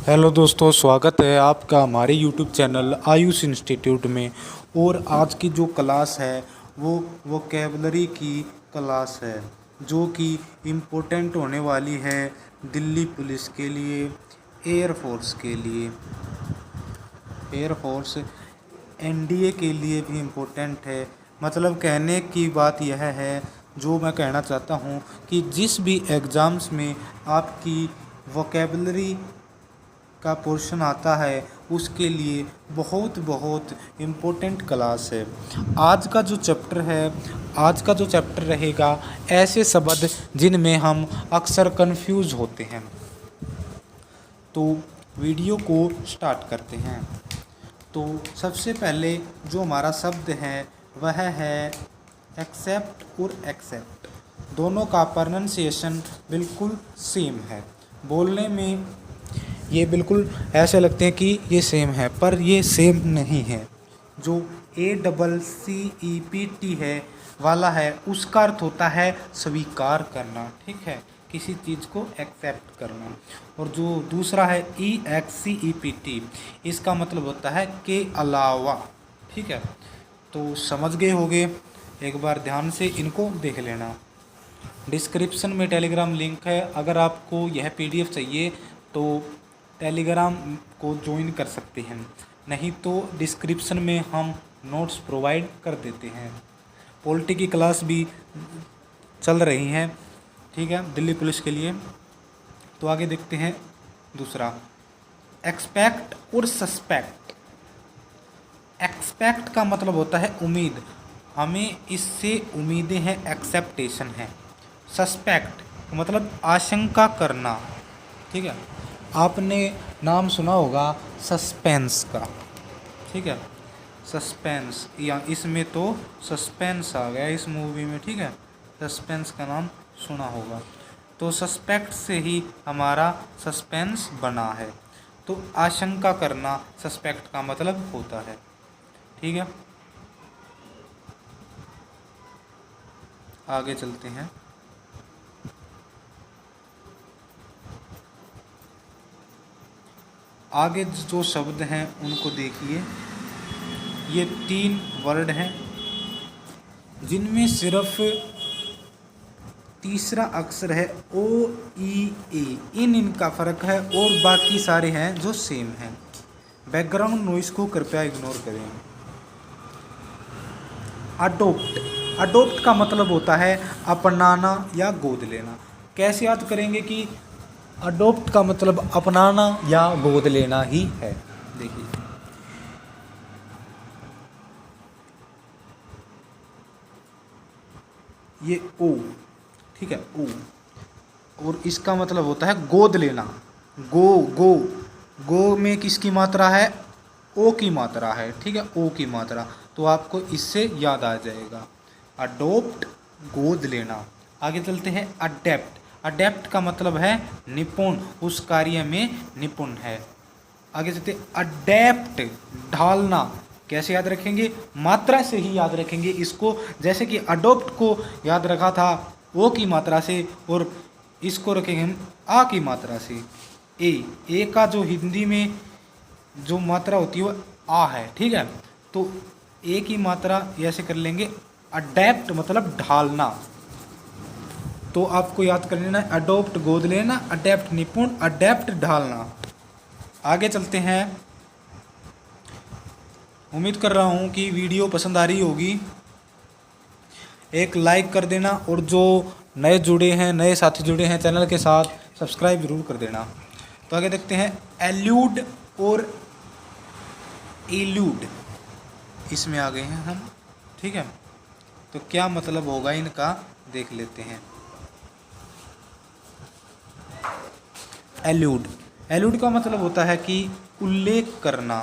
Hello दोस्तों, स्वागत है आपका हमारे यूट्यूब चैनल आयुष इंस्टीट्यूट में। और आज की जो क्लास है वो वोकेबलरी की क्लास है, जो कि इम्पोर्टेंट होने वाली है दिल्ली पुलिस के लिए, एयरफोर्स के लिए, एयरफोर्स एनडीए के लिए भी इम्पोर्टेंट है। मतलब कहने की बात यह है, जो मैं कहना चाहता हूँ कि जिस भी एग्ज़ाम्स में आपकी वोकेबलरी का पोर्शन आता है उसके लिए बहुत बहुत इम्पोर्टेंट क्लास है। आज का जो चैप्टर रहेगा ऐसे शब्द जिनमें हम अक्सर कंफ्यूज होते हैं। तो वीडियो को स्टार्ट करते हैं। तो सबसे पहले जो हमारा शब्द है वह है एक्सेप्ट और एक्सेप्ट। दोनों का प्रोनाउंसिएशन बिल्कुल सेम है। बोलने में ये बिल्कुल ऐसे लगते हैं कि ये सेम है, पर ये सेम नहीं है। जो ACCEPT है वाला है उसका अर्थ होता है स्वीकार करना, ठीक है, किसी चीज़ को एक्सेप्ट करना। और जो दूसरा है EXCEPT, इसका मतलब होता है के अलावा, ठीक है। तो समझ गए होंगे, एक बार ध्यान से इनको देख लेना। डिस्क्रिप्शन में टेलीग्राम लिंक है, अगर आपको यह PDF चाहिए तो टेलीग्राम को ज्वाइन कर सकते हैं, नहीं तो डिस्क्रिप्शन में हम नोट्स प्रोवाइड कर देते हैं। पॉलिटी की क्लास भी चल रही हैं, ठीक है, दिल्ली पुलिस के लिए। तो आगे देखते हैं दूसरा, एक्सपेक्ट और सस्पेक्ट। एक्सपेक्ट का मतलब होता है उम्मीद, हमें इससे उम्मीदें हैं, एक्सेप्टेशन है। सस्पेक्ट मतलब आशंका करना, ठीक है। आपने नाम सुना होगा सस्पेंस का, ठीक है, सस्पेंस, या इसमें तो सस्पेंस आ गया इस मूवी में, ठीक है, सस्पेंस का नाम सुना होगा। तो सस्पेक्ट से ही हमारा सस्पेंस बना है। तो आशंका करना सस्पेक्ट का मतलब होता है, ठीक है। आगे चलते हैं। आगे जो शब्द हैं उनको देखिए। ये 3 वर्ड हैं जिनमें सिर्फ तीसरा अक्षर है OEA, इनका फ़र्क है, और बाकी सारे हैं जो सेम हैं। बैकग्राउंड नॉइस को कृपया इग्नोर करें। अडोप्ट, अडोप्ट का मतलब होता है अपनाना या गोद लेना। कैसे याद करेंगे कि अडोप्ट का मतलब अपनाना या गोद लेना ही है। देखिए, ये ओ, ठीक है, ओ, और इसका मतलब होता है गोद लेना। गो गो गो में किसकी मात्रा है? ओ की मात्रा है, ठीक है, ओ की मात्रा। तो आपको इससे याद आ जाएगा, अडोप्ट, गोद लेना। आगे चलते हैं, अडेप्ट। अडेप्ट का मतलब है निपुण, उस कार्य में निपुण है। आगे चलते, अडेप्ट, ढालना। कैसे याद रखेंगे? मात्रा से ही याद रखेंगे इसको। जैसे कि अडोप्ट को याद रखा था ओ की मात्रा से, और इसको रखेंगे हम आ की मात्रा से। ए का जो हिंदी में जो मात्रा होती है वो आ है, ठीक है। तो ए की मात्रा ऐसे कर लेंगे, अडेप्ट मतलब ढालना। तो आपको याद कर लेना है, अडोप्ट गोद लेना, अडेप्ट निपुण, अडेप्ट ढालना। आगे चलते हैं। उम्मीद कर रहा हूँ कि वीडियो पसंद आ रही होगी। एक लाइक कर देना, और जो नए जुड़े हैं, नए साथी जुड़े हैं चैनल के साथ, सब्सक्राइब जरूर कर देना। तो आगे देखते हैं, एल्यूड और एल्यूड, इसमें आ गए हैं हम, ठीक है। तो क्या मतलब होगा इनका देख लेते हैं। एल्यूड, एल्यूड का मतलब होता है कि उल्लेख करना,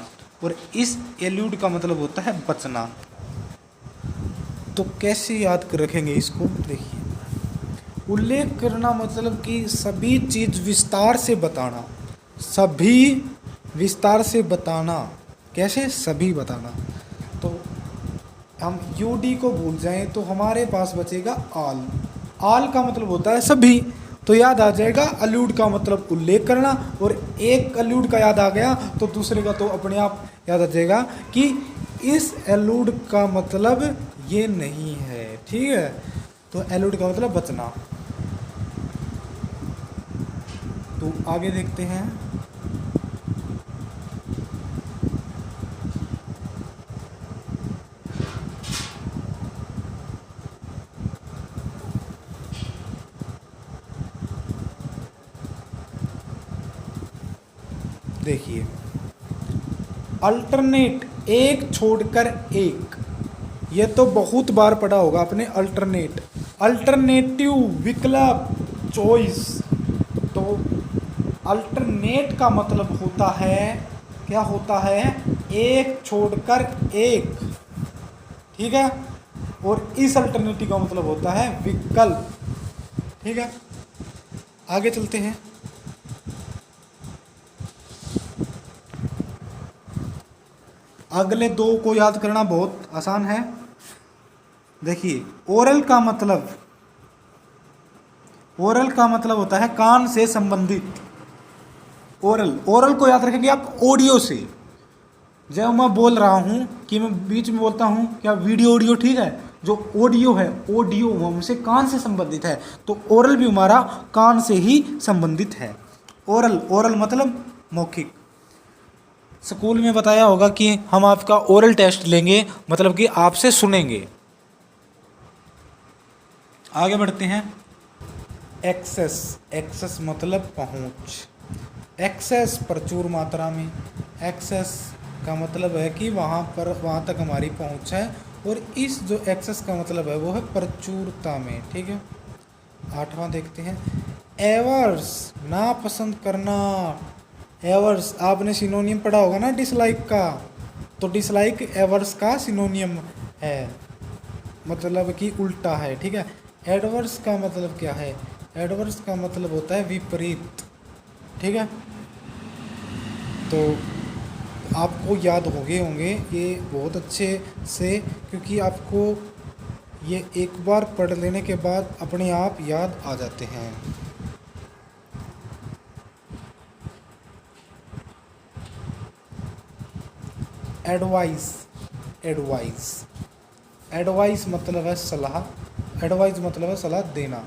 और इस एल्यूड का मतलब होता है बचना। तो कैसे याद कर रखेंगे इसको? देखिए, उल्लेख करना मतलब कि सभी चीज़ विस्तार से बताना, सभी विस्तार से बताना। कैसे? सभी बताना। तो हम UD को भूल जाएं तो हमारे पास बचेगा आल। आल का मतलब होता है सभी, तो याद आ जाएगा अलूड का मतलब उल्लेख करना, और एक अलूड का याद आ गया तो दूसरे का तो अपने आप याद आ जाएगा कि इस अलूड का मतलब ये नहीं है। ठीक है, तो अलूड का मतलब बचना। तो आगे देखते हैं। देखिए, अल्टरनेट, एक छोड़कर एक, ये तो बहुत बार पढ़ा होगा आपने। अल्टरनेट, अल्टरनेटिव, विकल्प, चॉइस। तो अल्टरनेट का मतलब होता है, क्या होता है, एक छोड़कर एक। ठीक है, और इस अल्टरनेटिव का मतलब होता है विकल्प। ठीक है, आगे चलते हैं। अगले दो को याद करना बहुत आसान है। देखिए, ओरल का मतलब, ओरल का मतलब होता है कान से संबंधित। ओरल, ओरल को याद रखेंगे आप ऑडियो से। जब मैं बोल रहा हूँ कि मैं बीच में बोलता हूँ क्या वीडियो ऑडियो, ठीक है, जो ऑडियो है, ऑडियो वो हमसे कान से संबंधित है, तो ओरल भी हमारा कान से ही संबंधित है। ओरल, ओरल मतलब मौखिक। स्कूल में बताया होगा कि हम आपका ओरल टेस्ट लेंगे, मतलब कि आपसे सुनेंगे। आगे बढ़ते हैं। एक्सेस, एक्सेस मतलब पहुंच। एक्सेस प्रचुर मात्रा में, एक्सेस का मतलब है कि वहाँ पर, वहाँ तक हमारी पहुंच है, और इस जो एक्सेस का मतलब है वो है प्रचुरता में। ठीक है, आठवां देखते हैं। एवर्स, नापसंद करना। एवर्स आपने सिनोनियम पढ़ा होगा ना डिसलाइक का, तो डिसलाइक एवर्स का सिनोनियम है, मतलब कि उल्टा है। ठीक है, एडवर्स का मतलब क्या है, एडवर्स का मतलब होता है विपरीत। ठीक है, तो आपको याद होंगे ये बहुत अच्छे से, क्योंकि आपको ये एक बार पढ़ लेने के बाद अपने आप याद आ जाते हैं। एडवाइस, एडवाइस, एडवाइस मतलब है सलाह। एडवाइस मतलब है सलाह देना।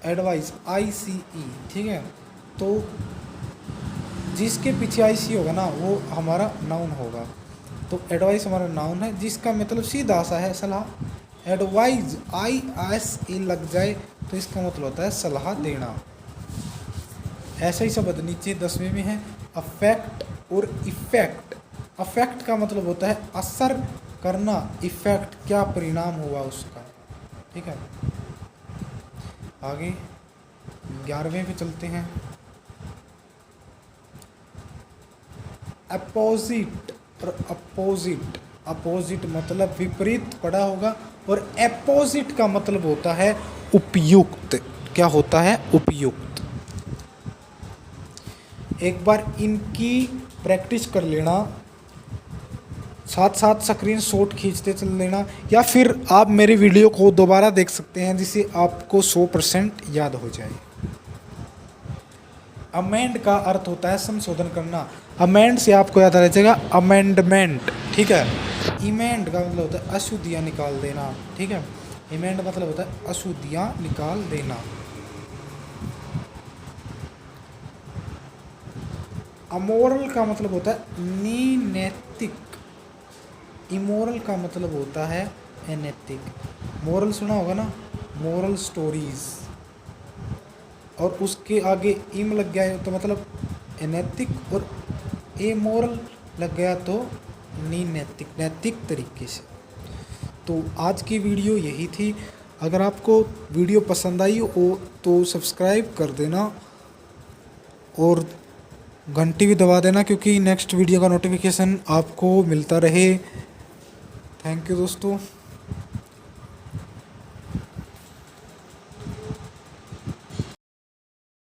Advice, ICE। ठीक है, तो जिसके पीछे IC होगा ना वो हमारा नाउन होगा। तो एडवाइस हमारा नाउन है, जिसका मतलब सीधा सा है सलाह। एडवाइज, ISE लग जाए तो इसका मतलब होता है सलाह देना। ऐसा ही शब्द नीचे 10वें में है, अफेक्ट और इफेक्ट। अफेक्ट का मतलब होता है असर करना, इफेक्ट क्या परिणाम हुआ उसका। ठीक है, आगे 11वें पे चलते हैं। अपोजिट और अपोजिट, अपोजिट मतलब विपरीत पड़ा होगा, और अपोजिट का मतलब होता है उपयुक्त। क्या होता है, उपयुक्त। एक बार इनकी प्रैक्टिस कर लेना, साथ साथ स्क्रीन शॉट खींचते चल लेना, या फिर आप मेरी वीडियो को दोबारा देख सकते हैं जिससे आपको 100% याद हो जाए। अमेंड का अर्थ होता है संशोधन करना। अमेंड से आपको याद आ जाएगा अमेंडमेंट। ठीक है, इमेंड का मतलब होता है अशुद्धियाँ निकाल देना। ठीक है, इमेंड मतलब होता है अशुद्धियाँ निकाल देना। अमोरल का मतलब होता है नीनैतिक। इमोरल का मतलब होता है अनैतिक। मोरल सुना होगा ना, मोरल स्टोरीज, और उसके आगे इम लग गया है तो मतलब अनैतिक, और एमोरल लग गया तो नीनैतिक, नैतिक तरीके से। तो आज की वीडियो यही थी। अगर आपको वीडियो पसंद आई हो तो सब्सक्राइब कर देना, और घंटी भी दबा देना, क्योंकि नेक्स्ट वीडियो का नोटिफिकेशन आपको मिलता रहे। थैंक यू दोस्तों।